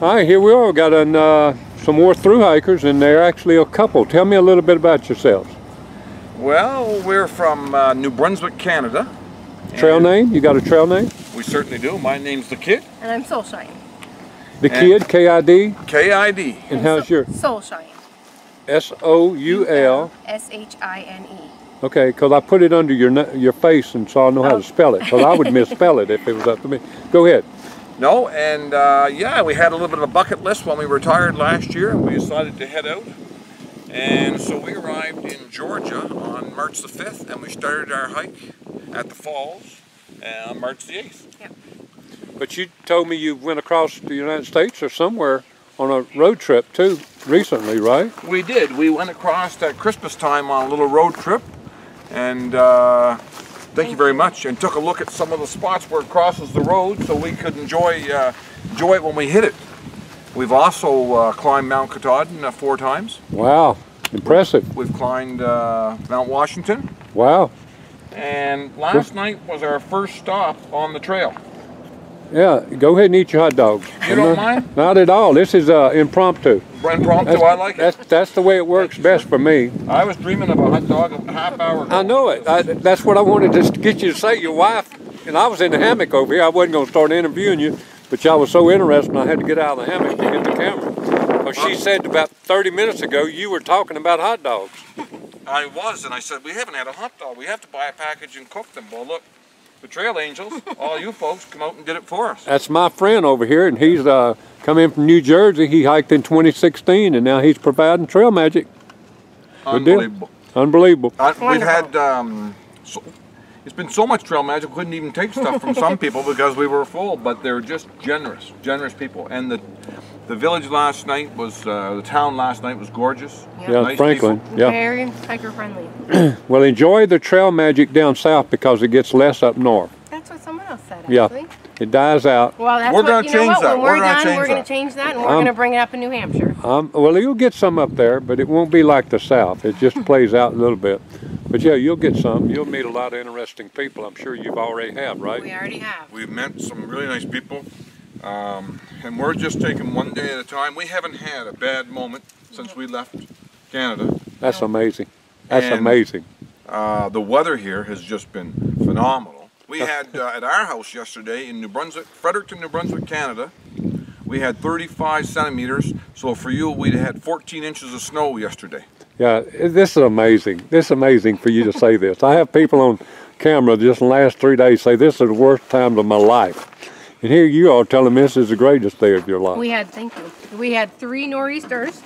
All right, here we are. Got some more through hikers, and they're actually a couple. Tell me a little bit about yourselves. Well, we're from New Brunswick, Canada. Trail name? You got a trail name? We certainly do. My name's The Kid. And I'm Soulshine. The Kid, K-I-D? K-I-D. And how's your? Soulshine. S-O-U-L. S-H-I-N-E. Okay, because I put it under your face, and so I know how to spell it. Because I would misspell it if it was up to me. Go ahead. No, and yeah, we had a little bit of a bucket list when we retired last year, and we decided to head out. And so we arrived in Georgia on March the 5th, and we started our hike at the falls on March the 8th. Yep. But you told me you went across the United States or somewhere on a road trip too recently, right? We did. We went across at Christmas time on a little road trip, and thank you very much, and took a look at some of the spots where it crosses the road so we could enjoy it when we hit it. We've also climbed Mount Katahdin 4 times. Wow, impressive. We've climbed Mount Washington. Wow. And last night was our first stop on the trail. Yeah, go ahead and eat your hot dogs. You don't mind? Not at all. This is impromptu. Impromptu, I like it. That's the way it works best for me. I was dreaming of a hot dog a half hour ago. I know it. That's what I wanted to get you to say. Your wife, and I was in the hammock over here. I wasn't going to start interviewing you, but y'all was so interesting I had to get out of the hammock to get the camera. Because she said about 30 minutes ago you were talking about hot dogs. I was, and I said, we haven't had a hot dog. We have to buy a package and cook them. Well, look. The Trail Angels, all you folks, come out and did it for us. That's my friend over here, and he's come in from New Jersey. He hiked in 2016, and now he's providing trail magic. Unbelievable. Unbelievable. We've had, it's been so much trail magic, we couldn't even take stuff from some people because we were full, but they're just generous people. And the village last night was, the town last night was gorgeous. Yep. Yeah, nice Franklin. people. Yeah. Very hiker friendly. Well, enjoy the trail magic down south because it gets less up north. That's what someone else said, Yeah, actually. it dies out. Well, that's We're going to change that. When we're done, we're going to change that, and we're going to bring it up in New Hampshire. Well, you'll get some up there, but it won't be like the south. It just plays out a little bit. But yeah, you'll get some. You'll meet a lot of interesting people. I'm sure you've already have, right? We already have. We've met some really nice people, and we're just taking one day at a time. We haven't had a bad moment since we left Canada. That's amazing. That's And, amazing. The weather here has just been phenomenal. We had at our house yesterday in New Brunswick, Fredericton, New Brunswick, Canada, we had 35 centimeters. So for you, we had 14 inches of snow yesterday. Yeah, this is amazing. This is amazing for you to say this. I have people on camera just in the last 3 days say this is the worst times of my life. And here you are telling me this is the greatest day of your life. Thank you. We had 3 nor'easters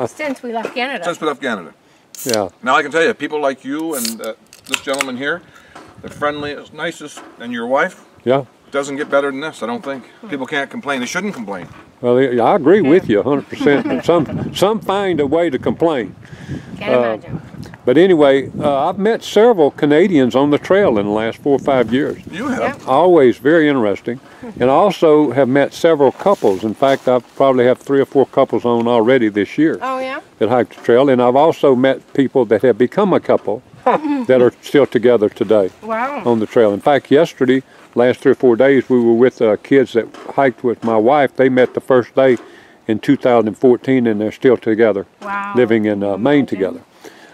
since we left Canada. Since we left Canada. Yeah. Now I can tell you, people like you and this gentleman here, the friendliest, nicest, and your wife, Yeah. doesn't get better than this, I don't think. People can't complain. They shouldn't complain. Well, I agree with you 100%. Some find a way to complain. Can't imagine. But anyway, I've met several Canadians on the trail in the last 4 or 5 years. You have. Yep. Always very interesting. And I also have met several couples. In fact, I probably have 3 or 4 couples on already this year Oh, yeah? that hike the trail. And I've also met people that have become a couple that are still together today Wow. on the trail. In fact, yesterday, last 3 or 4 days, we were with kids that hiked with my wife. They met the first day in 2014, and they're still together, Wow. living in Maine together.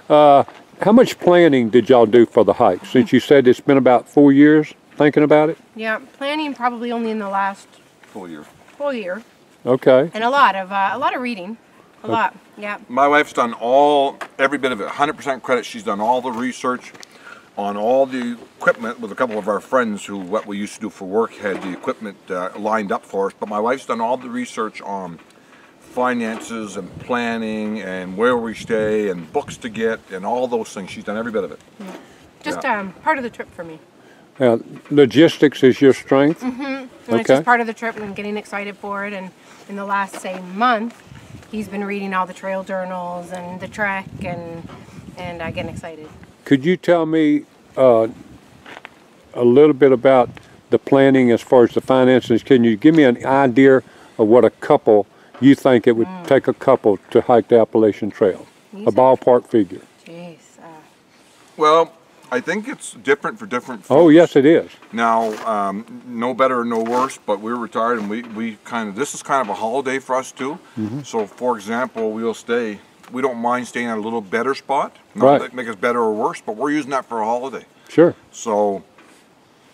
How much planning did y'all do for the hike? Since you said it's been about 4 years thinking about it? Yeah, planning probably only in the last Full year. full year. Okay. And a lot of reading. A lot, yeah. My wife's done every bit of it, 100% credit. She's done all the research on all the equipment with a couple of our friends who, what we used to do for work, had the equipment lined up for us. But my wife's done all the research on finances and planning and where we stay and books to get and all those things. She's done every bit of it. Yeah. Just part of the trip for me. Logistics is your strength? Mm-hmm. And Okay. it's just part of the trip and getting excited for it. And in the last, say, month, he's been reading all the trail journals and the trek and getting excited. Could you tell me a little bit about the planning as far as the finances? Can you give me an idea of what a couple, you think it would take a couple to hike the Appalachian Trail? A ballpark figure. Jeez. Well, I think it's different for different folks. Oh, yes, it is. Now, no better, no worse, but we're retired and we kind of, this is kind of a holiday for us too. So, for example, we don't mind staying at a little better spot. Not that make us better or worse, but we're using that for a holiday. Sure. So,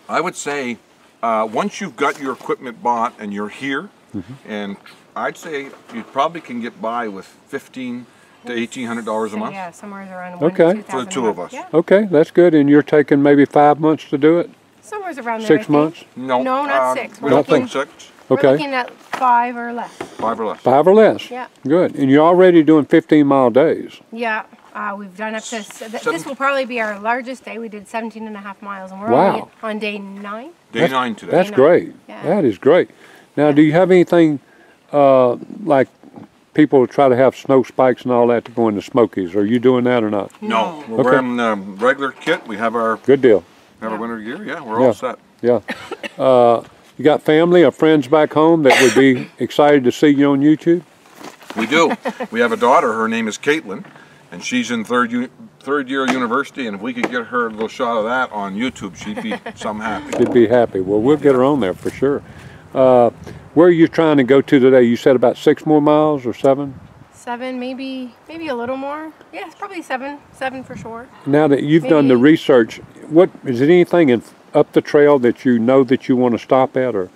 I would say, once you've got your equipment bought and you're here, and I'd say you probably can get by with $1,500 to $1,800 a month. Yeah, somewhere around Okay. For the two of us. Yeah. Okay, that's good. And you're taking maybe 5 months to do it? Somewhere around there. 6 months? No, No, not 6. We don't think 6. We're Okay. looking at 5 or less. 5 or less. 5 or less? Yeah. Good. And you're already doing 15-mile days? Yeah. We've done up to, this will probably be our largest day. We did 17.5 miles, and we're Wow. only on day 9. Day 9 today. That's Day 9. great. Yeah. That is great. Now, do you have anything like people try to have snow spikes and all that to go in the Smokies? Are you doing that or not? No, we're Okay. wearing regular kit. We have our Good deal. winter gear. Yeah, we're Yeah. all set. Yeah. You got family or friends back home that would be excited to see you on YouTube? We do. We have a daughter. Her name is Caitlin, and she's in third year university. And if we could get her a little shot of that on YouTube, she'd be some happy. She'd be happy. Well, we'll get her on there for sure. Where are you trying to go to today? You said about 6 more miles or 7? 7, maybe a little more. Yeah, it's probably 7. 7 for sure. Now that you've done the Maybe. research, what is it anything up the trail that you know that you want to stop at, or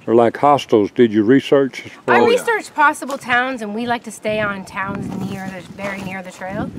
like hostels? Did you research? I yeah. researched possible towns, and we like to stay on towns very near the trail.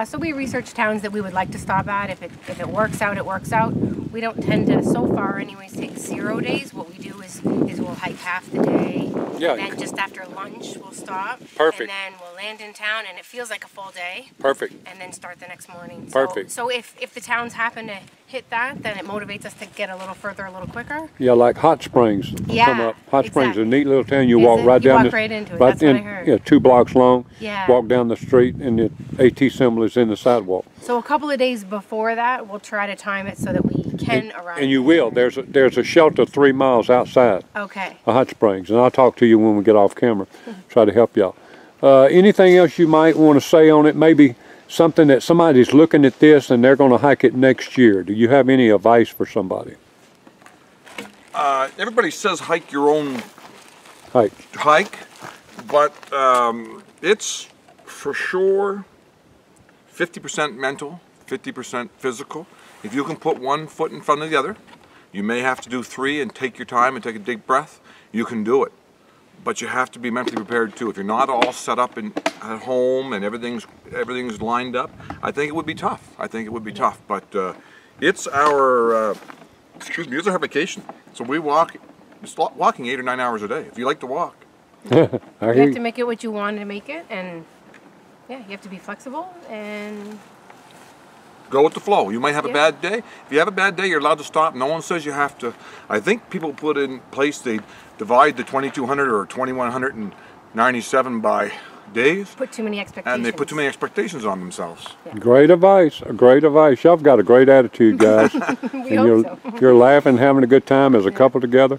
So we researched towns that we would like to stop at. If it works out, it works out. We don't tend to, so far anyways, take 0 days. What we do is we'll hike half the day. Yeah. And then just after lunch, we'll stop. Perfect. And then we'll land in town, and it feels like a full day. Perfect. And then start the next morning. Perfect. So if the towns happen to hit that, then it motivates us to get a little further, a little quicker. Yeah, like Hot Springs. Yeah, Come up. Hot Springs is a exactly. neat little town. You Is walk it? right You down walk the, right into it. right That's what I in- heard. Yeah, 2 blocks long. Yeah. Walk down the street, and the AT symbol is in the sidewalk. So a couple of days before that, we'll try to time it so that we can arrive. And you will. There's a shelter 3 miles outside Okay. of Hot Springs, and I'll talk to you when we get off camera. Try to help y'all. Anything else you might want to say on it? Maybe something that somebody's looking at this and they're going to hike it next year. Do you have any advice for somebody? Everybody says hike your own Hike. but it's for sure 50% mental, 50% physical. If you can put one foot in front of the other, you may have to do 3 and take your time and take a deep breath. You can do it, but you have to be mentally prepared too. If you're not all set up at home and everything's lined up, I think it would be tough. But it's our it's our vacation. So we walk. It's walking 8 or 9 hours a day. If you like to walk. I You hear have you. to make it what you want to make it, and yeah, you have to be flexible and Go with the flow. You might have a Yeah. bad day. If you have a bad day, you're allowed to stop. No one says you have to. I think people put in place, they divide the 2,200 or 2,197 by days, put too many expectations. and they put too many expectations on themselves. Great advice. Great advice. Y'all have got a great attitude, guys. We And hope so. you're laughing, having a good time as a couple together.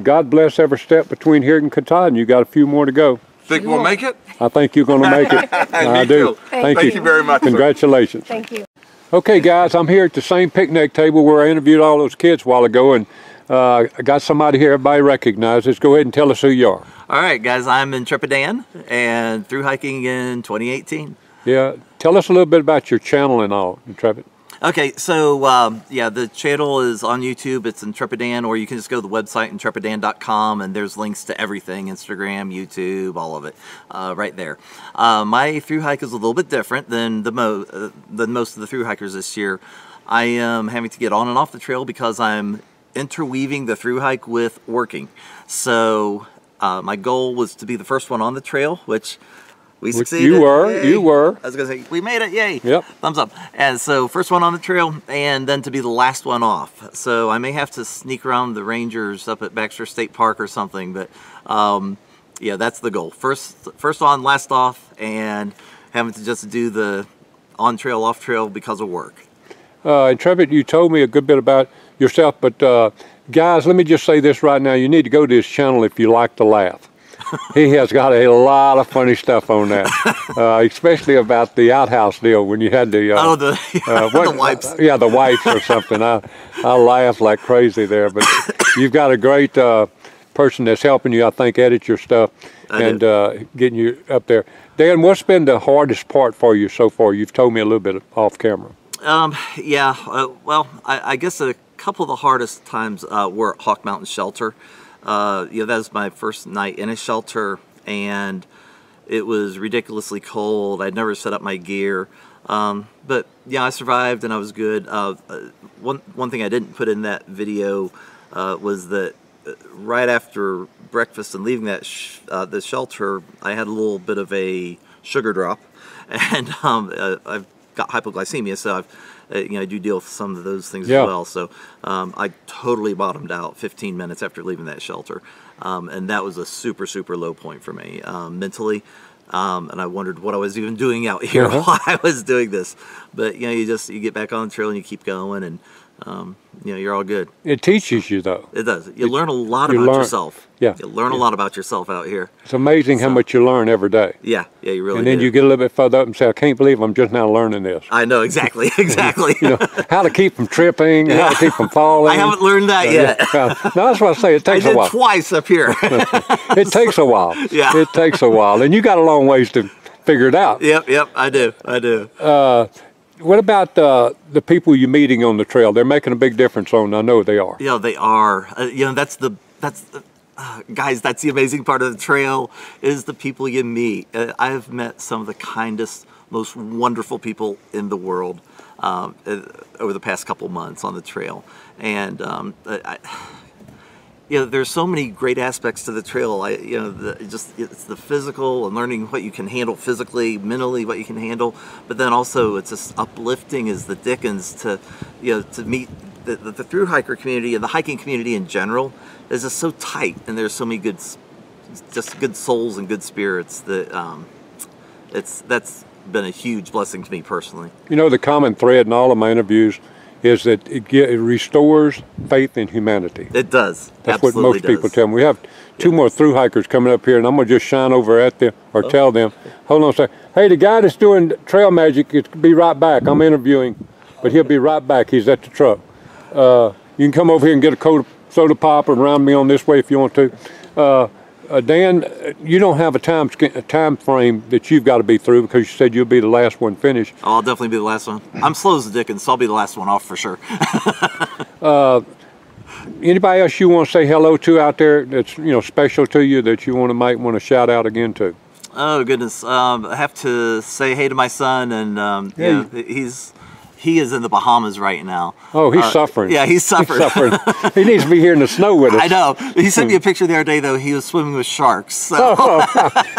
God bless every step between here and Katahdin. You got a few more to go. Think we'll make it? I think you're going to make it. I Me do. too. Thank Thank you very much, sir. Congratulations. Thank you. Okay, guys, I'm here at the same picnic table where I interviewed all those kids a while ago, and I got somebody here everybody recognizes. Go ahead and tell us who you are. All right, guys, I'm Intrepid and through hiking in 2018. Yeah, tell us a little bit about your channel and all, Intrepid. Okay, so yeah, the channel is on YouTube. It's Intrepid, or you can just go to the website intrepidan.com, and there's links to everything: Instagram, YouTube, all of it, right there. My through hike is a little bit different than most of the through hikers this year. I am having to get on and off the trail because I'm interweaving the through hike with working. So my goal was to be the first one on the trail, which we succeeded. You were, Yay. you were. I was gonna say, we made it, yay. Yep. Thumbs up. And so first one on the trail, and then to be the last one off. So I may have to sneak around the rangers up at Baxter State Park or something, but yeah, that's the goal. First on, last off, and having to just do the on trail, off trail because of work. Intrepid, you told me a good bit about yourself, but guys, let me just say this right now. You need to go to his channel if you like to laugh. he has got a lot of funny stuff on that, especially about the outhouse deal when you had the the wipes. Yeah, the wipes or something. I laughed like crazy there, but you've got a great person that's helping you, I think, edit your stuff and getting you up there. Dan, what's been the hardest part for you so far? You've told me a little bit off camera. Well, I guess a couple of the hardest times were at Hawk Mountain Shelter. That was my first night in a shelter, and it was ridiculously cold. I'd never set up my gear, but yeah, I survived and I was good. One thing I didn't put in that video was that right after breakfast and leaving that the shelter, I had a little bit of a sugar drop, and I've got hypoglycemia, so I do deal with some of those things as well. So I totally bottomed out 15 minutes after leaving that shelter, and that was a super, super low point for me mentally. And I wondered what I was even doing out here while I was doing this. But you get back on the trail and you keep going, and you're all good. It teaches you, though. It does. You learn a lot about yourself. Yeah. You learn a lot about yourself out here. It's amazing how much you learn every day. Yeah, you really do. And then you get a little bit further up and say, I can't believe I'm just now learning this. I know, exactly, exactly. How to keep from tripping, how to keep from falling. I haven't learned that yet. No, that's what I say. It takes a while. I did twice up here. It takes a while. Yeah. It takes a while. And you got a long ways to figure it out. Yep, I do. What about the people you're meeting on the trail? They're making a big difference I know they are. Yeah, they are. That's the guys, that's the amazing part of the trail is the people you meet. I've met some of the kindest, most wonderful people in the world over the past couple months on the trail. And there's so many great aspects to the trail. It's the physical and learning what you can handle physically, mentally, what you can handle. But then also it's just uplifting as the dickens to meet the thru hiker community and the hiking community in general is just so tight, and there's so many good souls and good spirits that that's been a huge blessing to me personally. The common thread in all of my interviews is that it restores faith in humanity. It does. That's what most people tell me. We have two more thru hikers coming up here, and I'm going to just shine over at them or tell them, hold on a second. Hey, the guy that's doing trail magic is be right back. I'm interviewing, but he'll be right back. He's at the truck. You can come over here and get a soda pop and round me on this way if you want to. Dan, you don't have a time frame that you've got to be through because you said you'll be the last one finished. Oh, I'll definitely be the last one. I'm slow as the dickens, so I'll be the last one off for sure. Anybody else you want to say hello to out there that's special to you that you might want to shout out again to? Oh goodness, I have to say hey to my son, and he is in the Bahamas right now. Oh, he's suffering. Yeah, he's suffering. He needs to be here in the snow with us. I know. He sent me a picture the other day, though. He was swimming with sharks. So.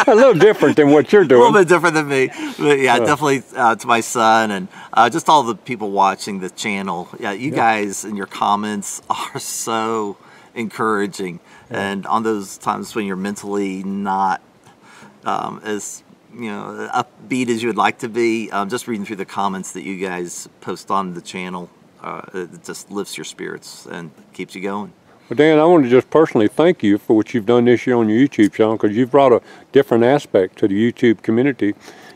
A little different than what you're doing. A little bit different than me. But yeah, definitely to my son and just all the people watching the channel. Yeah, you guys and your comments are so encouraging. And on those times when you're mentally not as upbeat as you would like to be, just reading through the comments that you guys post on the channel, it just lifts your spirits and keeps you going. Well, Dan, I want to just personally thank you for what you've done this year on your YouTube channel, because you've brought a different aspect to the YouTube community,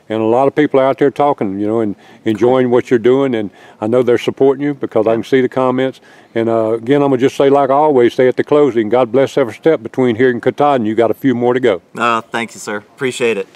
and a lot of people out there talking, and enjoying what you're doing, and I know they're supporting you because I can see the comments. And again, I'm going to just say, like I always say at the closing, God bless every step between here and Katahdin. You got a few more to go. Thank you, sir. Appreciate it.